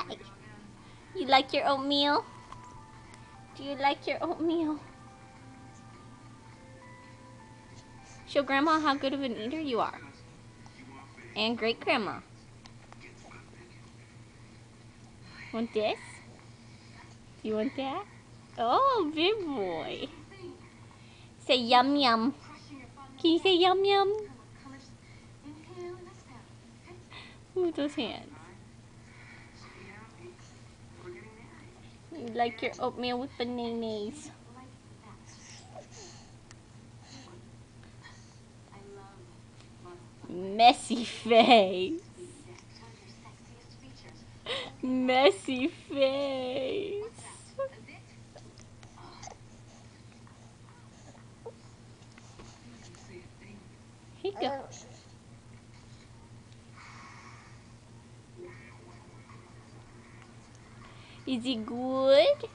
Hi. You like your oatmeal? Do you like your oatmeal? Show Grandma how good of an eater you are. And great Grandma. Want this? You want that? Oh, big boy. Say yum yum. Can you say yum yum? Move those hands. You like your oatmeal with bananas. Messy face. Messy face. Here you go. Is it good?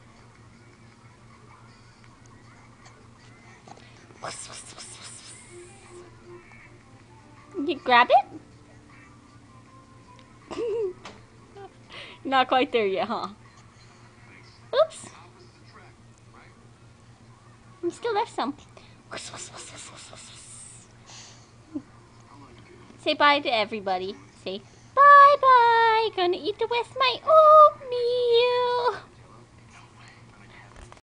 You grab it? Not quite there yet, huh? Oops. You still left some. Say bye to everybody. Say bye bye. Gonna eat the rest of my oatmeal.